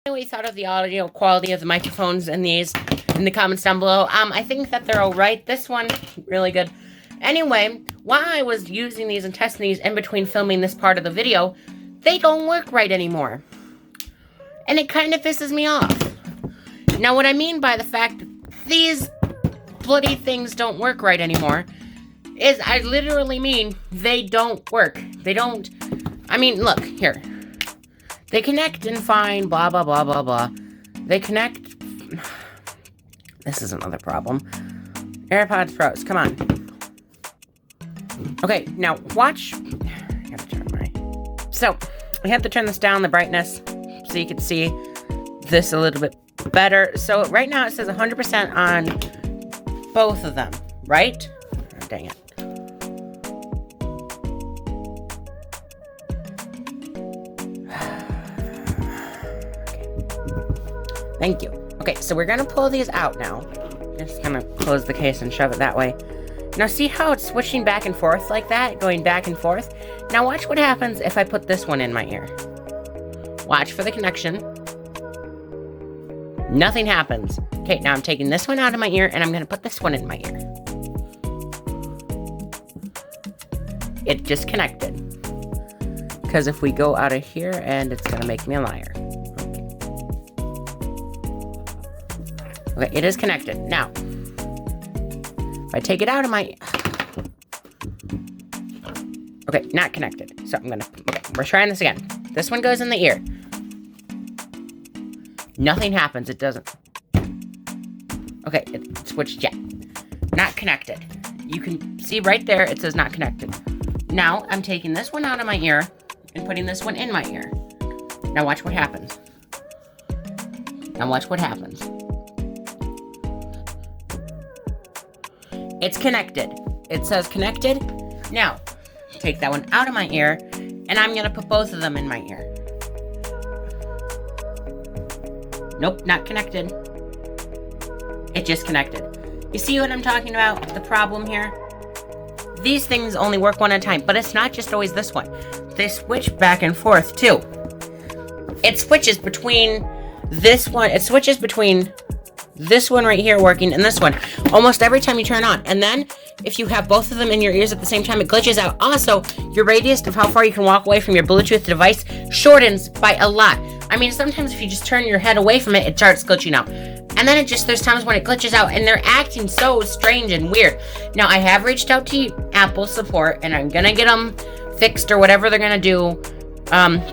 We thought of the audio quality of the microphones in these in the comments down below. I think that they're alright. This one, really good. Anyway, while I was using these and testing these in between filming this part of the video, they don't work right anymore. And it kind of pisses me off. Now, what I mean by the fact that these bloody things don't work right anymore is I literally mean they don't work. They don't... I mean, look, here. They connect and fine, blah, blah, blah, blah, blah. They connect... This is another problem. AirPods Pros, come on. Okay, now watch... I have to turn my... So, I have to turn this down, the brightness, so you can see this a little bit better. So, right now it says 100% on both of them, right? Oh, dang it. Thank you. Okay, so we're gonna pull these out now. Just gonna close the case and shove it that way. Now see how it's switching back and forth like that? Going back and forth? Now watch what happens if I put this one in my ear. Watch for the connection. Nothing happens. Okay, now I'm taking this one out of my ear and I'm gonna put this one in my ear. It disconnected. Because if we go out of here, and it's gonna make me a liar. Okay, it is connected. Now, if I take it out of my... Okay, not connected. So I'm gonna... Okay, we're trying this again. This one goes in the ear. Nothing happens. It doesn't... Okay, it switched yet. Not connected. You can see right there, it says not connected. Now, I'm taking this one out of my ear and putting this one in my ear. Now watch what happens. Now watch what happens. It's connected. It says connected. Now, take that one out of my ear, and I'm gonna put both of them in my ear. Nope, not connected. It just connected. You see what I'm talking about? The problem here? These things only work one at a time, but it's not just always this one. They switch back and forth, too. It switches between this one. It switches between this one right here working and this one almost every time you turn on. And then if you have both of them in your ears at the same time, it glitches out. Also, your radius of how far you can walk away from your Bluetooth device shortens by a lot. I mean, sometimes if you just turn your head away from it, it starts glitching out. And then there's times when it glitches out and they're acting so strange and weird. Now, I have reached out to Apple support and I'm gonna get them fixed or whatever they're gonna do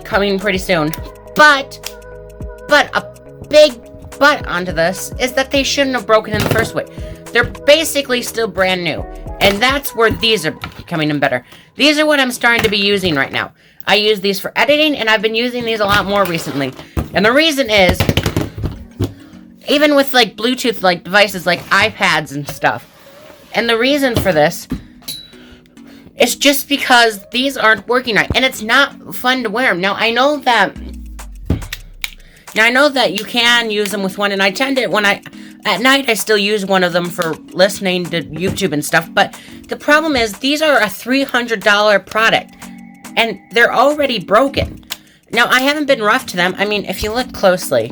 coming pretty soon. But a big but onto this is that they shouldn't have broken in the first way. They're basically still brand new. And that's where these are coming in better. These are what I'm starting to be using right now. I use these for editing, and I've been using these a lot more recently. And the reason is, even with like Bluetooth like devices like iPads and stuff, and the reason for this is just because these aren't working right. And it's not fun to wear them. Now, I know that you can use them with one, and I tend to, at night, I still use one of them for listening to YouTube and stuff, but the problem is, these are a $300 product, and they're already broken. Now, I haven't been rough to them. I mean, if you look closely,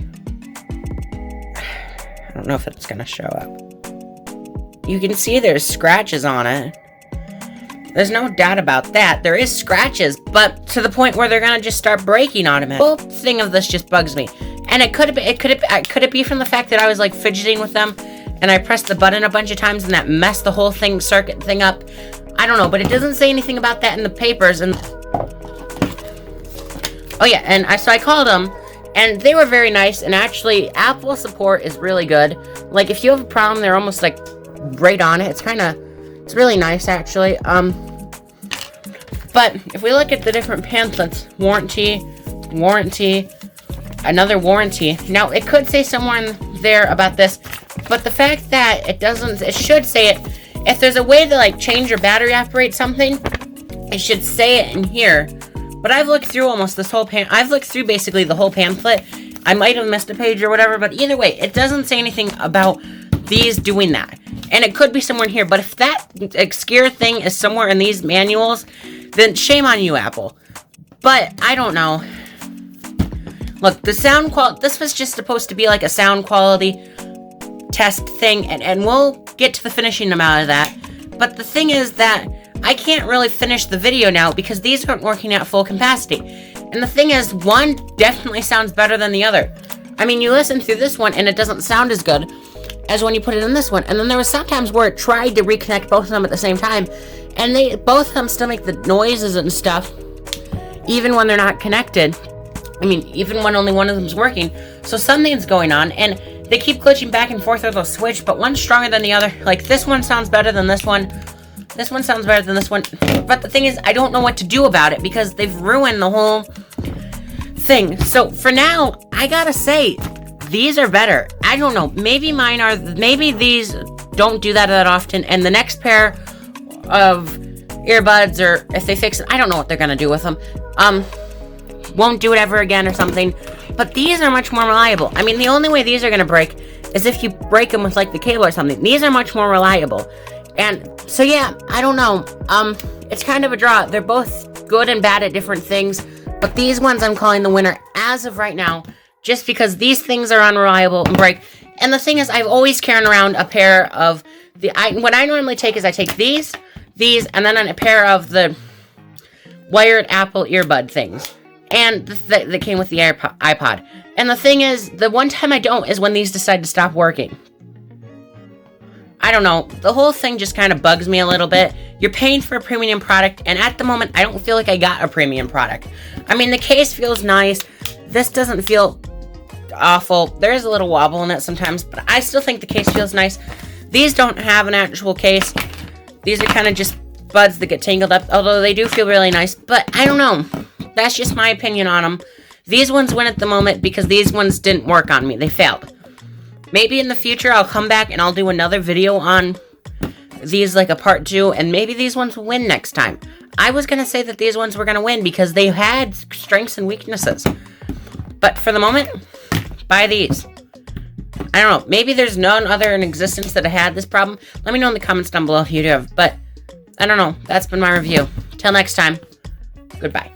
I don't know if it's gonna show up. You can see there's scratches on it. There's no doubt about that. There is scratches, but to the point where they're gonna just start breaking automatically. The whole thing of this just bugs me. And could it be from the fact that I was like fidgeting with them and I pressed the button a bunch of times and that messed the whole circuit thing up? I don't know, but it doesn't say anything about that in the papers. And oh yeah, and so I called them and they were very nice. And actually, Apple support is really good. Like if you have a problem, they're almost like right on it. It's really nice actually. But if we look at the different pamphlets, warranty, another warranty. Now, it could say somewhere in there about this, but the fact that it doesn't, it should say it. If there's a way to like change your battery operate something, it should say it in here. But I've looked through almost this whole I've looked through basically the whole pamphlet. I might have missed a page or whatever, but either way, it doesn't say anything about these doing that. And it could be somewhere in here, but if that obscure thing is somewhere in these manuals, then shame on you, Apple. But I don't know. Look, the sound quality, this was just supposed to be like a sound quality test thing, and we'll get to the finishing amount of that. But the thing is that I can't really finish the video now because these aren't working at full capacity. And the thing is, one definitely sounds better than the other. I mean, you listen through this one and it doesn't sound as good as when you put it in this one. And then there was sometimes where it tried to reconnect both of them at the same time, and both of them still make the noises and stuff, even when they're not connected. I mean, even when only one of them's working. So something's going on, and they keep glitching back and forth, or they'll switch, but one's stronger than the other. Like, this one sounds better than this one. This one sounds better than this one. But the thing is, I don't know what to do about it because they've ruined the whole thing. So for now, I gotta say, these are better. I don't know. Maybe mine are. Maybe these don't do that often, and the next pair of earbuds, or if they fix it, I don't know what they're gonna do with them. Won't do it ever again or something. But these are much more reliable. I mean, the only way these are gonna break is if you break them with like the cable or something. These are much more reliable. And so yeah, I don't know. It's kind of a draw. They're both good and bad at different things, but these ones I'm calling the winner as of right now, just because these things are unreliable and break. And the thing is, I've always carried around a pair of what I normally take is I take these, and then a pair of the wired Apple earbud things, and that came with the iPod. And the thing is, the one time I don't is when these decide to stop working. I don't know. The whole thing just kind of bugs me a little bit. You're paying for a premium product, and at the moment, I don't feel like I got a premium product. I mean, the case feels nice. This doesn't feel awful. There is a little wobble in it sometimes, but I still think the case feels nice. These don't have an actual case. These are kind of just buds that get tangled up, although they do feel really nice. But I don't know. That's just my opinion on them. These ones win at the moment because these ones didn't work on me. They failed. Maybe in the future I'll come back and I'll do another video on these, like a part 2, and maybe these ones will win next time. I was going to say that these ones were going to win because they had strengths and weaknesses. But for the moment, buy these. I don't know. Maybe there's none other in existence that had this problem. Let me know in the comments down below if you do have. But I don't know. That's been my review. Till next time, goodbye.